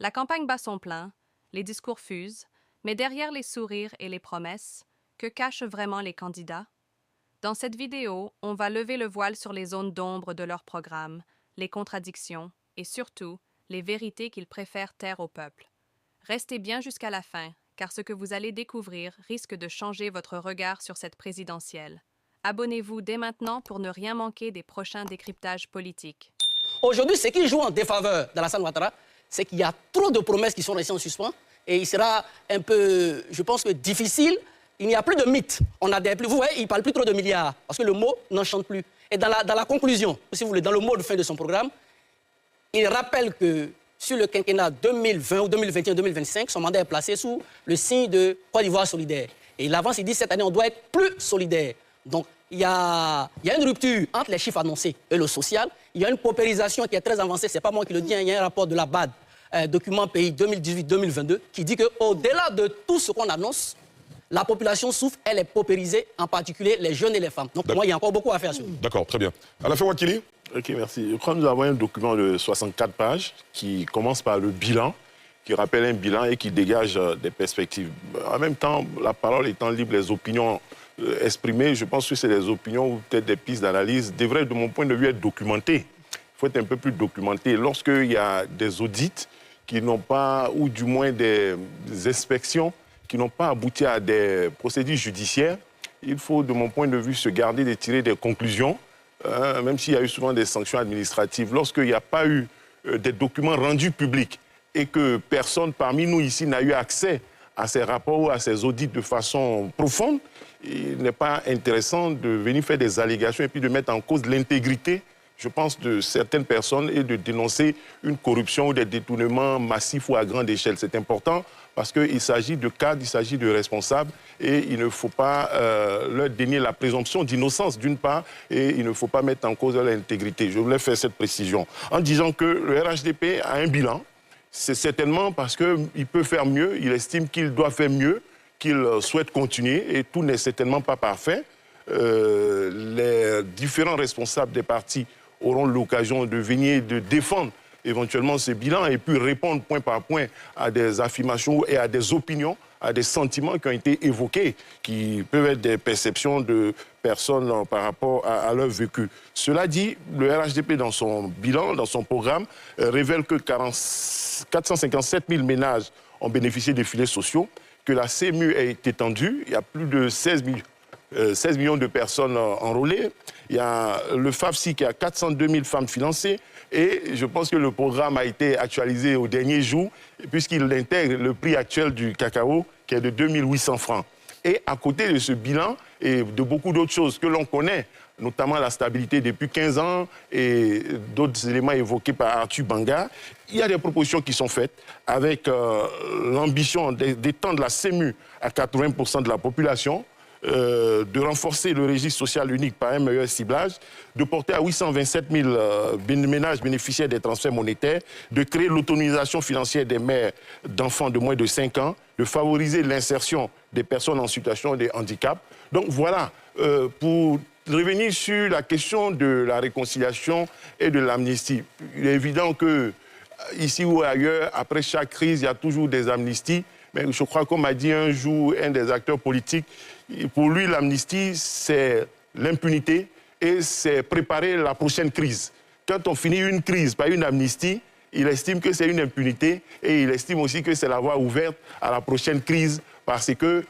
La campagne bat son plein, les discours fusent, mais derrière les sourires et les promesses, que cachent vraiment les candidats? Dans cette vidéo, on va lever le voile sur les zones d'ombre de leur programme, les contradictions et surtout les vérités qu'ils préfèrent taire au peuple. Restez bien jusqu'à la fin, car ce que vous allez découvrir risque de changer votre regard sur cette présidentielle. Abonnez-vous dès maintenant pour ne rien manquer des prochains décryptages politiques. Aujourd'hui, ce qui joue en défaveur d'Alassane Ouattara, c'est qu'il y a trop de promesses qui sont restées en suspens et il sera un peu, je pense que difficile. Il n'y a plus de mythes. On a des plus, vous voyez, il ne parle plus trop de milliards parce que le mot n'enchante plus. Et dans la conclusion, si vous voulez, dans le mot de fin de son programme, il rappelle que sur le quinquennat 2020 ou 2021-2025, son mandat est placé sous le signe de Côte d'Ivoire solidaire. Et il avance, il dit cette année, on doit être plus solidaire. Donc, il y a une rupture entre les chiffres annoncés et le social. Il y a une paupérisation qui est très avancée. Ce n'est pas moi qui le dis, hein, il y a un rapport de la BAD, document pays 2018-2022, qui dit qu'au-delà de tout ce qu'on annonce, la population souffre, elle est paupérisée, en particulier les jeunes et les femmes. Donc, pour moi, il y a encore beaucoup à faire sur. D'accord, très bien. Alain Wakili. Ok, merci. Je crois que nous avons un document de 64 pages qui commence par le bilan, qui rappelle un bilan et qui dégage des perspectives. En même temps, la parole étant libre, les opinions exprimées, je pense que c'est des opinions ou peut-être des pistes d'analyse, devraient, de mon point de vue, être documentées. Il faut être un peu plus documenté. Lorsqu'il y a des audits qui n'ont pas, ou du moins des inspections qui n'ont pas abouti à des procédures judiciaires, il faut, de mon point de vue, se garder de tirer des conclusions, même s'il y a eu souvent des sanctions administratives. Lorsqu'il n'y a pas eu des documents rendus publics et que personne parmi nous ici n'a eu accès à ces rapports ou à ces audits de façon profonde, il n'est pas intéressant de venir faire des allégations et puis de mettre en cause l'intégrité, je pense, de certaines personnes et de dénoncer une corruption ou des détournements massifs ou à grande échelle. C'est important parce qu'il s'agit de cadres, il s'agit de responsables et il ne faut pas leur dénier la présomption d'innocence d'une part et il ne faut pas mettre en cause leur intégrité. Je voulais faire cette précision en disant que le RHDP a un bilan. C'est certainement parce qu'il peut faire mieux, il estime qu'il doit faire mieux, qu'il souhaite continuer et tout n'est certainement pas parfait. Les différents responsables des partis auront l'occasion de venir de défendre éventuellement ce bilan et puis répondre point par point à des affirmations et à des opinions, à des sentiments qui ont été évoqués, qui peuvent être des perceptions de personnes par rapport à leur vécu. Cela dit, le RHDP, dans son bilan, dans son programme, révèle que 457 000 ménages ont bénéficié des filets sociaux, que la CMU est étendue, il y a plus de 16 millions de personnes enrôlées. Il y a le FAFSI qui a 402 000 femmes financées et je pense que le programme a été actualisé au dernier jour puisqu'il intègre le prix actuel du cacao qui est de 2 800 francs. Et à côté de ce bilan et de beaucoup d'autres choses que l'on connaît, notamment la stabilité depuis 15 ans et d'autres éléments évoqués par Arthur Banga, il y a des propositions qui sont faites avec l'ambition d'étendre la CMU à 80% de la population, de renforcer le registre social unique par un meilleur ciblage, de porter à 827 000 ménages bénéficiaires des transferts monétaires, de créer l'autonomisation financière des mères d'enfants de moins de 5 ans, de favoriser l'insertion des personnes en situation de handicap. Donc voilà, pour revenir sur la question de la réconciliation et de l'amnistie, il est évident que ici ou ailleurs, après chaque crise, il y a toujours des amnisties. Mais je crois qu'on m'a dit un jour, un des acteurs politiques, pour lui, l'amnistie, c'est l'impunité et c'est préparer la prochaine crise. Quand on finit une crise par une amnistie, il estime que c'est une impunité et il estime aussi que c'est la voie ouverte à la prochaine crise parce que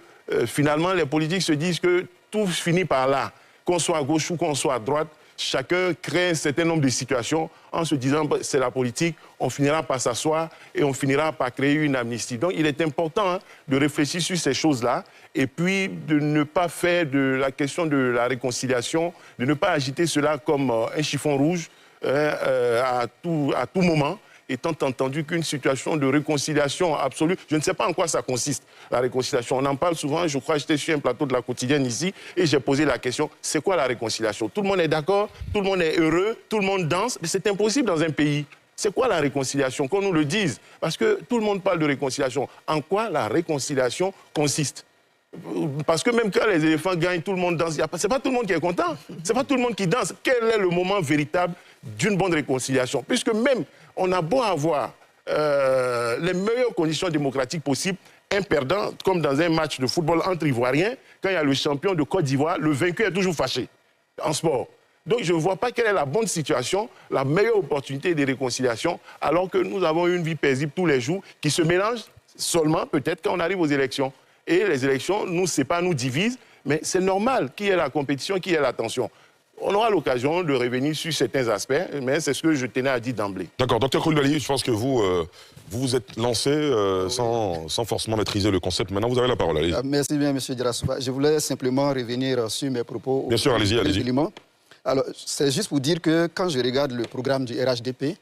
finalement, les politiques se disent que tout finit par là. Qu'on soit à gauche ou qu'on soit à droite, chacun crée un certain nombre de situations en se disant que c'est la politique, on finira par s'asseoir et on finira par créer une amnistie. Donc il est important de réfléchir sur ces choses-là et puis de ne pas faire de la question de la réconciliation, de ne pas agiter cela comme un chiffon rouge à tout moment, étant entendu qu'une situation de réconciliation absolue, je ne sais pas en quoi ça consiste, la réconciliation. On en parle souvent, je crois que j'étais sur un plateau de La Quotidienne ici, et j'ai posé la question, c'est quoi la réconciliation? Tout le monde est d'accord, tout le monde est heureux, tout le monde danse, mais c'est impossible dans un pays. C'est quoi la réconciliation? Qu'on nous le dise. Parce que tout le monde parle de réconciliation. En quoi la réconciliation consiste? Parce que même quand les éléphants gagnent, tout le monde danse. C'est pas tout le monde qui est content. C'est pas tout le monde qui danse. Quel est le moment véritable d'une bonne réconciliation? Puisque même, on a beau avoir les meilleures conditions démocratiques possibles, un perdant, comme dans un match de football entre Ivoiriens, quand il y a le champion de Côte d'Ivoire, le vaincu est toujours fâché en sport. Donc je ne vois pas quelle est la bonne situation, la meilleure opportunité de réconciliation, alors que nous avons une vie paisible tous les jours qui se mélange seulement peut-être quand on arrive aux élections. Et les élections nous séparent, nous divisent, mais c'est normal qu'il y ait la compétition, qu'il y ait la tension. On aura l'occasion de revenir sur certains aspects, mais c'est ce que je tenais à dire d'emblée. D'accord, docteur Koulibaly, je pense que vous vous êtes lancé sans forcément maîtriser le concept. Maintenant, vous avez la parole, allez-y. Merci bien, M. Dirassouba. Je voulais simplement revenir sur mes propos. Bien sûr, allez-y, allez-y. Alors, c'est juste pour dire que quand je regarde le programme du RHDP,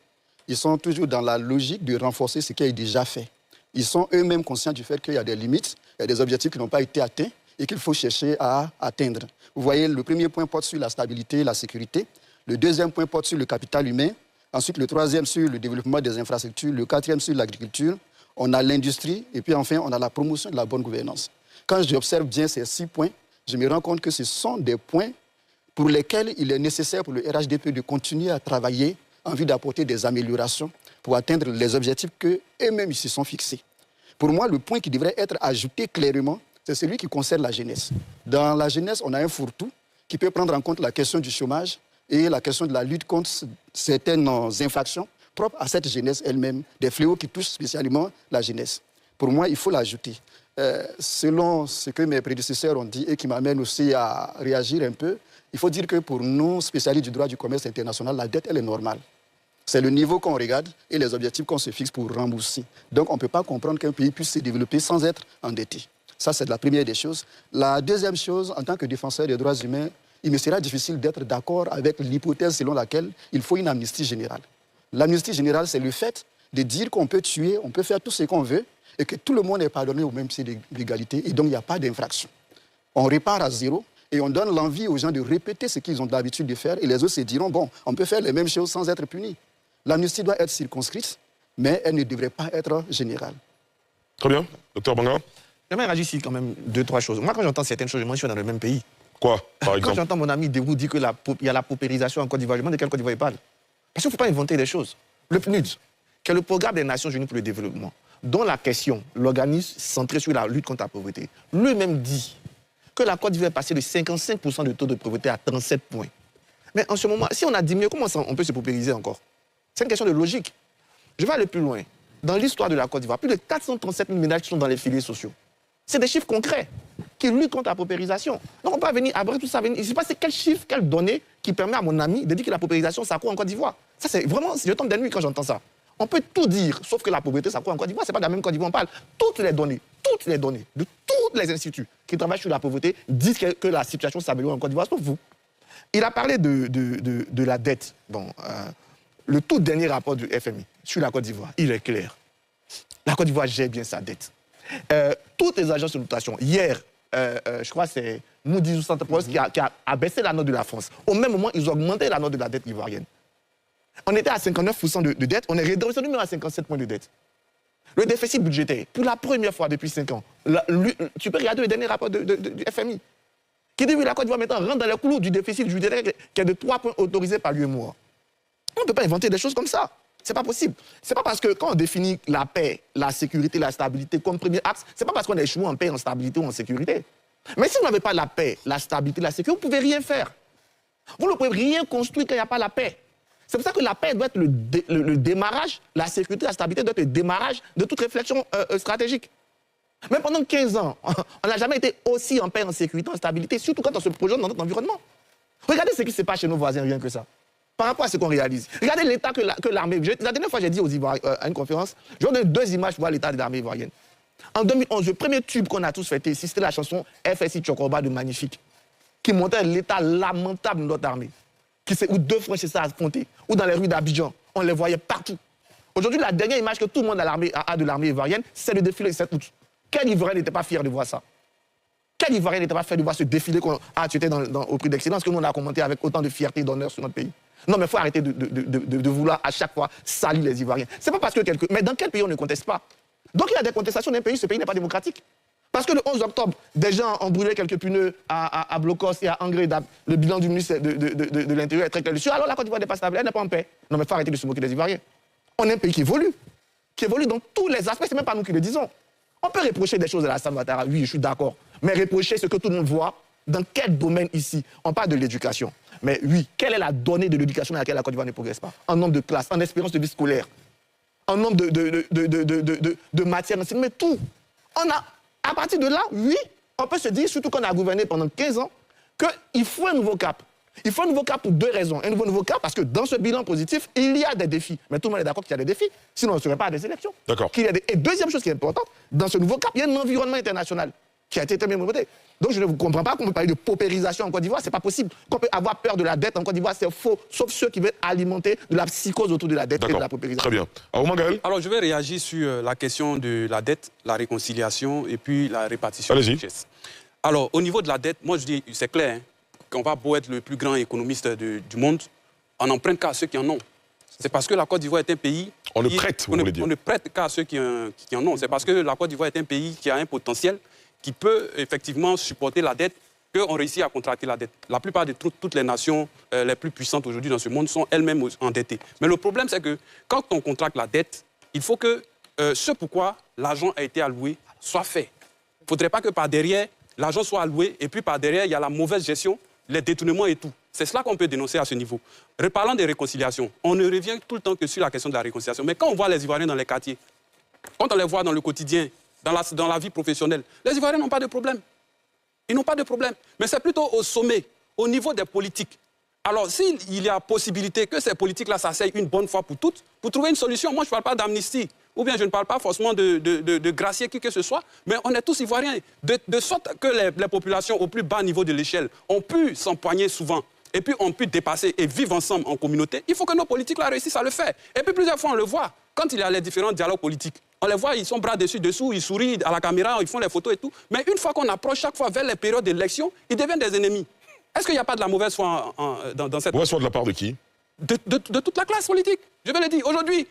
ils sont toujours dans la logique de renforcer ce qui est déjà fait. Ils sont eux-mêmes conscients du fait qu'il y a des limites, il y a des objectifs qui n'ont pas été atteints et qu'il faut chercher à atteindre. Vous voyez, le premier point porte sur la stabilité et la sécurité. Le deuxième point porte sur le capital humain. Ensuite, le troisième sur le développement des infrastructures. Le quatrième sur l'agriculture. On a l'industrie. Et puis enfin, on a la promotion de la bonne gouvernance. Quand j'observe bien ces 6 points, je me rends compte que ce sont des points pour lesquels il est nécessaire pour le RHDP de continuer à travailler en vue d'apporter des améliorations pour atteindre les objectifs qu'eux-mêmes se sont fixés. Pour moi, le point qui devrait être ajouté clairement, c'est celui qui concerne la jeunesse. Dans la jeunesse, on a un fourre-tout qui peut prendre en compte la question du chômage et la question de la lutte contre certaines infractions propres à cette jeunesse elle-même, des fléaux qui touchent spécialement la jeunesse. Pour moi, il faut l'ajouter. Selon ce que mes prédécesseurs ont dit et qui m'amène aussi à réagir un peu, il faut dire que pour nous, spécialistes du droit du commerce international, la dette, elle est normale. C'est le niveau qu'on regarde et les objectifs qu'on se fixe pour rembourser. Donc, on ne peut pas comprendre qu'un pays puisse se développer sans être endetté. Ça, c'est la première des choses. La deuxième chose, en tant que défenseur des droits humains, il me sera difficile d'être d'accord avec l'hypothèse selon laquelle il faut une amnistie générale. L'amnistie générale, c'est le fait de dire qu'on peut tuer, on peut faire tout ce qu'on veut et que tout le monde est pardonné au même pied d'égalité et donc il n'y a pas d'infraction. On repart à zéro et on donne l'envie aux gens de répéter ce qu'ils ont l'habitude de faire et les autres se diront, bon, on peut faire les mêmes choses sans être punis. L'amnistie doit être circonscrite, mais elle ne devrait pas être générale. Très bien. Docteur Banga. J'aimerais réagir ici quand même 2-3 choses. Moi, quand j'entends certaines choses, moi, je suis dans le même pays. Quoi, par exemple? Quand j'entends mon ami Dérou dire qu'il y a la paupérisation en Côte d'Ivoire, je me demande de quelle Côte d'Ivoire il parle. Parce qu'il ne faut pas inventer des choses. Le PNUD, qui est le programme des Nations Unies pour le développement, dont la question, l'organisme centré sur la lutte contre la pauvreté, lui-même dit que la Côte d'Ivoire est passée de 55% de taux de pauvreté à 37 points. Mais en ce moment, si on a diminué, comment on peut se paupériser encore? C'est une question de logique. Je vais aller plus loin. Dans l'histoire de la Côte d'Ivoire, plus de 437 000 ménages qui sont dans les filets sociaux. C'est des chiffres concrets qui luttent contre la paupérisation. Donc on peut venir, après tout ça, je ne sais pas c'est quel chiffre, quelle donnée qui permet à mon ami de dire que la paupérisation, ça court en Côte d'Ivoire. Ça, c'est vraiment, je tombe des nuits quand j'entends ça. On peut tout dire, sauf que la pauvreté, ça court en Côte d'Ivoire. Ce n'est pas de la même Côte d'Ivoire, on parle. Toutes les données de tous les instituts qui travaillent sur la pauvreté disent que la situation s'améliore en Côte d'Ivoire, sauf vous. Il a parlé de la dette. Bon, le tout dernier rapport du FMI sur la Côte d'Ivoire, il est clair. La Côte d'Ivoire gère bien sa dette. Toutes les agences de notation, hier, je crois que c'est Moody's ou Standard & Poor's qui a baissé la note de la France. Au même moment, ils ont augmenté la note de la dette ivoirienne. On était à 59% de dette, on est redescendu même à 57 points de dette. Le déficit budgétaire, pour la première fois depuis 5 ans, tu peux regarder le dernier rapport du FMI, qui dit que la Côte d'Ivoire maintenant rentre dans les clous du déficit budgétaire qui est de 3 points autorisés par l'UEMOA. On ne peut pas inventer des choses comme ça. C'est pas possible. C'est pas parce que quand on définit la paix, la sécurité, la stabilité comme premier axe, c'est pas parce qu'on a échoué en paix, en stabilité ou en sécurité. Mais si vous n'avez pas la paix, la stabilité, la sécurité, vous ne pouvez rien faire. Vous ne pouvez rien construire quand il n'y a pas la paix. C'est pour ça que la paix doit être le démarrage, la sécurité, la stabilité doit être le démarrage de toute réflexion stratégique. Même pendant 15 ans, on n'a jamais été aussi en paix, en sécurité, en stabilité, surtout quand on se projette dans notre environnement. Regardez ce qui se passe chez nos voisins, rien que ça. Par rapport à ce qu'on réalise. Regardez l'état que l'armée... La dernière fois, j'ai dit aux Ivoiriens à une conférence, je vais donner 2 images pour voir l'état de l'armée ivoirienne. En 2011, le premier tube qu'on a tous fêté ici, c'était la chanson FSI Tchokoba de Magnifique, qui montrait l'état lamentable de notre armée, où 2 Français s'est affrontés, ou dans les rues d'Abidjan, on les voyait partout. Aujourd'hui, la dernière image que tout le monde a de l'armée ivoirienne, c'est le défilé du 7 août. Quel Ivoirien n'était pas fier de voir ça? Quel Ivoirien n'était pas fier de voir ce défilé tu étais au prix d'excellence que nous on a commenté avec autant de fierté et d'honneur sur notre pays? Non, mais il faut arrêter de vouloir à chaque fois salir les Ivoiriens. C'est pas parce que Mais dans quel pays on ne conteste pas? Donc il y a des contestations d'un pays, ce pays n'est pas démocratique. Parce que le 11 octobre, des gens ont brûlé quelques pneus à Blocos et à Angré. Le bilan du ministre de l'Intérieur est très clair dessus. Alors la Côte d'Ivoire n'est pas stable, elle n'est pas en paix. Non, mais il faut arrêter de se moquer des Ivoiriens. On est un pays qui évolue. qui évolue dans tous les aspects, c'est même pas nous qui le disons. On peut reprocher des choses à Alassane Ouattara, oui, je suis d'accord. Mais reprocher ce que tout le monde voit, dans quel domaine ici? On parle de l'éducation. Mais oui, quelle est la donnée de l'éducation dans laquelle la Côte d'Ivoire ne progresse pas? En nombre de classes, en espérance de vie scolaire, en nombre de matières, mais tout. À partir de là, oui, on peut se dire, surtout qu'on a gouverné pendant 15 ans, qu'il faut un nouveau cap. Il faut un nouveau cap pour 2 raisons. Un nouveau cap parce que dans ce bilan positif, il y a des défis. Mais tout le monde est d'accord qu'il y a des défis, sinon on ne serait pas à des élections. D'accord. Et deuxième chose qui est importante, dans ce nouveau cap, il y a un environnement international qui a été très bien monté. Donc je ne comprends pas qu'on peut parler de paupérisation en Côte d'Ivoire, c'est pas possible. Qu'on peut avoir peur de la dette en Côte d'Ivoire, c'est faux, sauf ceux qui veulent alimenter de la psychose autour de la dette et de la paupérisation. Très bien. Aouma Gaël. Alors je vais réagir sur la question de la dette, la réconciliation et puis la répartition des richesses. Alors au niveau de la dette, moi je dis, c'est clair, hein, qu'on va beau être le plus grand économiste du monde, on n'emprunte qu'à ceux qui en ont. C'est parce que la Côte d'Ivoire est un pays... On ne prête, vous voulez dire. On ne prête qu'à ceux qui en ont. C'est parce que la Côte d'Ivoire est un pays qui a un potentiel qui peut effectivement supporter la dette, qu'on réussit à contracter la dette. La plupart de toutes les nations les plus puissantes aujourd'hui dans ce monde sont elles-mêmes endettées. Mais le problème, c'est que quand on contracte la dette, il faut que ce pourquoi l'argent a été alloué soit fait. Il ne faudrait pas que par derrière, l'argent soit alloué et puis par derrière, il y a la mauvaise gestion, les détournements et tout. C'est cela qu'on peut dénoncer à ce niveau. Reparlant des réconciliations, on ne revient tout le temps que sur la question de la réconciliation. Mais quand on voit les Ivoiriens dans les quartiers, quand on les voit dans le quotidien, dans la vie professionnelle, les Ivoiriens n'ont pas de problème. Ils n'ont pas de problème. Mais c'est plutôt au sommet, au niveau des politiques. Alors, s'il y a possibilité que ces politiques-là s'asseyent une bonne fois pour toutes, pour trouver une solution, moi je ne parle pas d'amnistie, ou bien je ne parle pas forcément de gracier qui que ce soit, mais on est tous Ivoiriens, de sorte que les populations au plus bas niveau de l'échelle ont pu s'empoigner souvent, et puis ont pu dépasser et vivre ensemble en communauté. Il faut que nos politiques là réussissent à le faire. Et puis plusieurs fois, on le voit, quand il y a les différents dialogues politiques, on les voit, ils sont bras dessus, dessous, ils sourient à la caméra, ils font les photos et tout. Mais une fois qu'on approche chaque fois vers les périodes d'élection, ils deviennent des ennemis. Est-ce qu'il n'y a pas de la mauvaise foi dans cette... Mauvaise foi de la part de qui? De toute la classe politique. Je vais le dire. Aujourd'hui,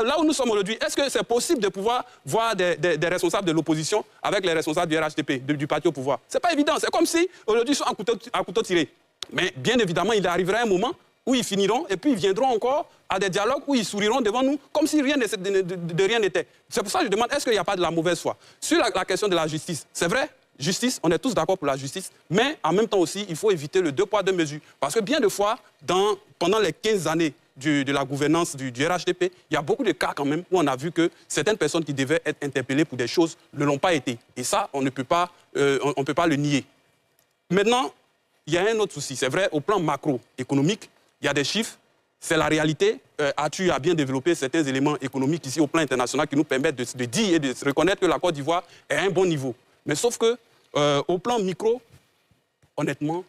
là où nous sommes aujourd'hui, est-ce que c'est possible de pouvoir voir des responsables de l'opposition avec les responsables du RHDP, du parti au pouvoir? C'est pas évident. C'est comme si aujourd'hui ils sont à couteau tiré. Mais bien évidemment, il arrivera un moment où ils finiront et puis ils viendront encore à des dialogues où ils souriront devant nous comme si rien de rien n'était. C'est pour ça que je demande, est-ce qu'il n'y a pas de la mauvaise foi? Sur la question de la justice, c'est vrai, justice, on est tous d'accord pour la justice, mais en même temps aussi, il faut éviter le 2 poids 2 mesures. Parce que bien de fois, pendant les 15 années de la gouvernance du RHDP, il y a beaucoup de cas quand même où on a vu que certaines personnes qui devaient être interpellées pour des choses ne l'ont pas été. Et ça, on ne peut pas le nier. Maintenant, il y a un autre souci. C'est vrai, au plan macroéconomique, il y a des chiffres, c'est la réalité. Atu a bien développé certains éléments économiques ici au plan international qui nous permettent de dire et de reconnaître que la Côte d'Ivoire est à un bon niveau. Mais sauf que, au plan micro, honnêtement,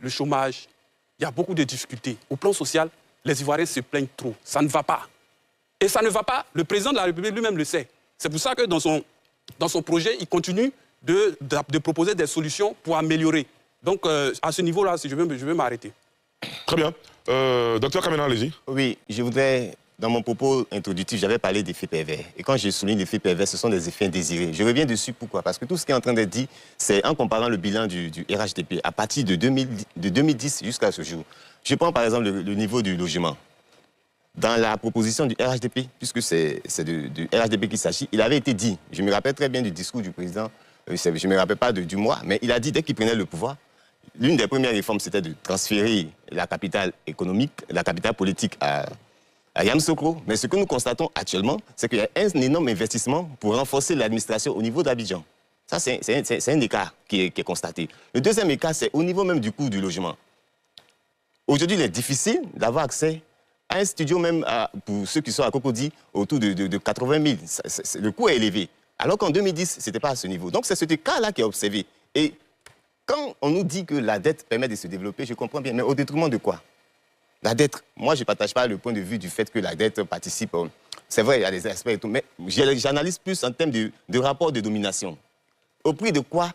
le chômage, il y a beaucoup de difficultés. Au plan social, les Ivoiriens se plaignent trop. Ça ne va pas. Et ça ne va pas, le président de la République lui-même le sait. C'est pour ça que dans son projet, il continue de proposer des solutions pour améliorer. Donc, à ce niveau-là, je vais m'arrêter. Très bien. Docteur Kamena, allez-y. Oui, je voudrais, dans mon propos introductif, j'avais parlé d'effets pervers. Et quand je souligne l'effet pervers, ce sont des effets indésirés. Je reviens dessus, pourquoi? Parce que tout ce qui est en train d'être dit, c'est en comparant le bilan du RHDP à partir de 2010 jusqu'à ce jour. Je prends par exemple le niveau du logement. Dans la proposition du RHDP, puisque c'est du RHDP qu'il s'agit, il avait été dit, je me rappelle très bien du discours du président, je ne me rappelle pas du mois, mais il a dit, dès qu'il prenait le pouvoir, l'une des premières réformes, c'était de transférer la capitale économique, la capitale politique à Yamoussoukro. Mais ce que nous constatons actuellement, c'est qu'il y a un énorme investissement pour renforcer l'administration au niveau d'Abidjan. Ça, c'est un écart qui est constaté. Le deuxième écart, c'est au niveau même du coût du logement. Aujourd'hui, il est difficile d'avoir accès à un studio, même pour ceux qui sont à Cocody, autour de 80 000. Le coût est élevé. Alors qu'en 2010, ce n'était pas à ce niveau. Donc, c'est cet écart-là qui est observé. Et quand on nous dit que la dette permet de se développer, je comprends bien, mais au détriment de quoi? La dette, moi je ne partage pas le point de vue du fait que la dette participe, c'est vrai, il y a des aspects et tout, mais j'analyse plus en termes de rapport de domination. Au prix de quoi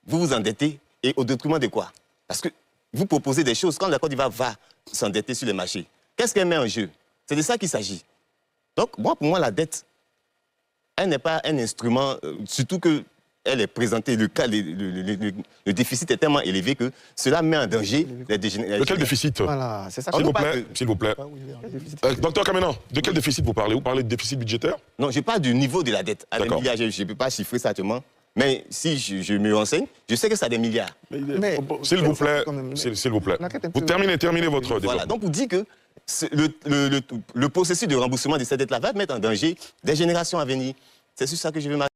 vous vous endettez et au détriment de quoi? Parce que vous proposez des choses, quand la Côte d'Ivoire va s'endetter sur les marchés, qu'est-ce qu'elle met en jeu? C'est de ça qu'il s'agit. Donc, pour moi, la dette, elle n'est pas un instrument, surtout que elle est présentée, le déficit est tellement élevé que cela met en danger les dégénérations. De quel déficit? Voilà, c'est ça. S'il vous plaît, s'il vous plaît. Docteur Kamena, de quel déficit vous parlez? Vous parlez de déficit budgétaire? Non, je parle du niveau de la dette. À des D'accord. milliards, je ne peux pas chiffrer ça actuellement. Mais si je me renseigne, je sais que ça a des milliards. Mais- S'il vous plaît, quand même, s'il vous plaît. L'enquête est un Vous peu- terminez votre développement. Voilà, donc vous dites que le processus de remboursement de cette dette-là va mettre en danger des générations à venir. C'est sur ça que je veux m'arrêter.